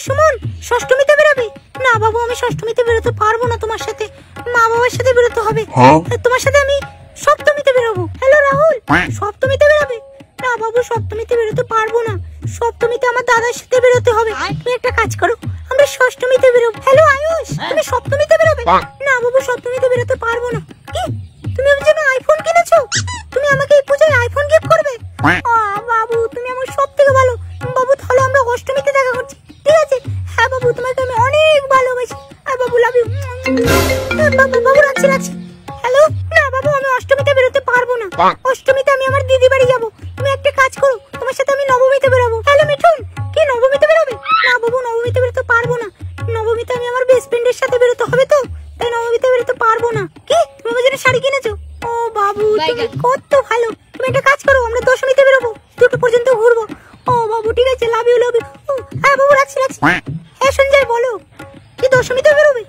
সুমন ষষ্ঠমীতে বেরোবি? না বাবু, আমি ষষ্ঠমীতে বেরোতে পারবো না, তোমার সাথে মা বাবার সাথে বেরোতে হবে। তোমার সাথে আমি সপ্তমীতে বেরোবো। হ্যালো রাহুল, সপ্তমীতে বেরোবি? না বাবু, সপ্তমীতে বেরোতে পারবো না, সপ্তমীতে আমার দাদার সাথে বেরোতে হবে। তুমি একটা কাজ করো, আমরা ষষ্ঠমীতে বেরোবো। হ্যালো আয়ুষ, তুমি সপ্তমীতে বেরোবে? না বাবু, সপ্তমীতে বেরোতে পারবো না। কি, তুমি আমার জন্য আইফোন কিনেছো? তুমি আমাকে এই পূজায় আইফোন গিফট করবে? বাবু, তুমি আমার সব থেকে ভালো। বাবু, তাহলে আমরা অষ্টমীতে দেখা করছি, ঠিক আছে? হ্যাঁ বাবু, তোমাকে আমি অনেক ভালোবাসি। বাবু লাভ ইউ। বাবু রাখছি। হ্যালো, না বাবু, আমি অষ্টমীতে বেরোতে পারবো না। অষ্টমীতে আমি আমার দিদি বাড়ি যাবো। তুমি একটা কাজ করো, তোমার সাথে আমি নবমীতে বেরোবো। হ্যালো মিঠুন, কি নবমীতে বেরোবে? না বাবু, নবমীতে বেরোতে পারবো না। নবমীতে আমি আমার বেস্ট ফ্রেন্ডের সাথে বেরোতে হবে, তো তাই নবমীতে বেরোতে পারবো না। কি, তুমি আমার জন্য শাড়ি কিনেছো? ও বাবু, তুমি কত ভালো। তুমি একটা কাজ করো, আমরা দশমীতে বেরোবো, 2টো পর্যন্ত ঘুরবো। ও বাবু ঠিক আছে, লাভ ইউ। হ্যাঁ বাবু, রাখছি। হ্যাঁ সঞ্জয় বলো, কি দশমীতে বেরোবে?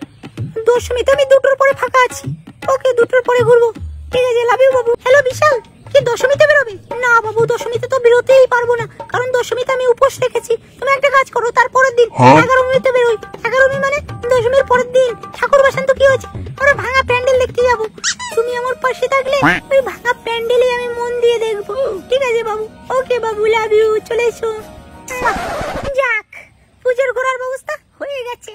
দশমীতে আমি 2টোর পরে ফাঁকা আছি। ওকে, 2টোর পরে ঘুরবো, ঠিক আছে, লাভ ইউ বাবু। হ্যালো বিশাল, কি দশমীতে বেরোবে? না বাবু, দশমীতে তো বেরোতেই পারবো না, কারণ দশমীতে আমি উপোস রেখেছি। তুমি একটা কাজ করো, তারপরের দিন 11মীতে বেরোই। 11মী মানে দশমীর পরের দিন। ঠাকুর বাসান তো কি হয়েছে, আমরা ভাঙা প্যান্ডেল দেখতে যাবো। তুমি আমার পাশে থাকলে ওই ভাঙা প্যান্ডেলে আমি মন দিয়ে দেখবো, ঠিক আছে বাবু? ওকে বাবু, লাভ ইউ। চলে এসো। যাক, পুজোর ঘোরার ব্যবস্থা হয়ে গেছে।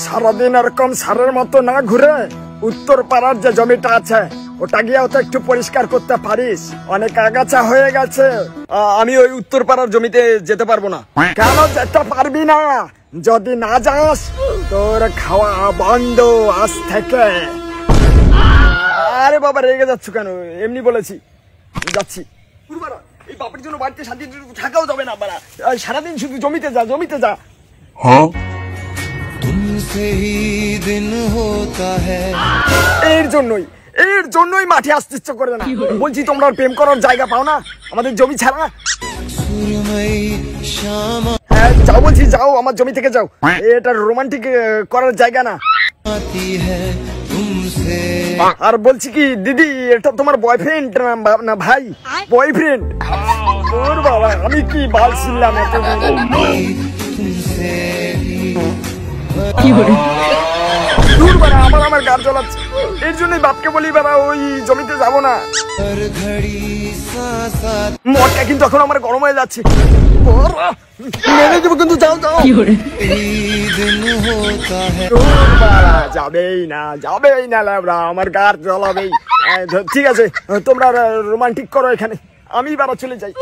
সারাদিন এরকম সারের মতো না ঘুরে উত্তর পাড়ার যে জমিটা আছে ওটা গিয়ে তো একটু পরিষ্কার করতে পারিস, অনেক আগাছা হয়ে গেছে। আমি ওই উত্তর পাড়ার জমিতে যেতে পারবো না। কেন যেতে পারবি না? যদি না যাস তোর খাওয়া বন্ধ আজ থেকে। আরে বাবা, রেগে যাচ্ছ কেন? এমনি বলেছি, যাচ্ছি। এই বাপের জন্য বাড়িতে শান্তি থাকাও যাবে না, সারাদিন শুধু জমিতে যা। এর জন্যই মাঠে আসতে ইচ্ছে করে না। বলছি, তোমরা প্রেম করার জায়গা পাও না আমাদের জমি ছাড়া? হ্যাঁ যাও বলছি, যাও, আমার জমি থেকে যাও। এটা রোমান্টিক করার জায়গা না। আর বলছি কি দিদি, এটা তোমার বয়ফ্রেন্ড না ভাই? বয়ফ্রেন্ড? ওর বাবা, আমি কি বলছিলাম আমার গাড় জ্বলাচ্ছে। এর জন্যই বাপকে বলি বাবা ওই জমিতে যাব না। মদটা কিন্তু এখন আমার গরম হয়ে যাচ্ছে। কিন্তু যাও। যাবেই না ল্যাবরা, আমার গাড় জ্বলাবেই। ঠিক আছে, তোমরা রোমান্টিক করো এখানে, আমি বাবা চলে যাই।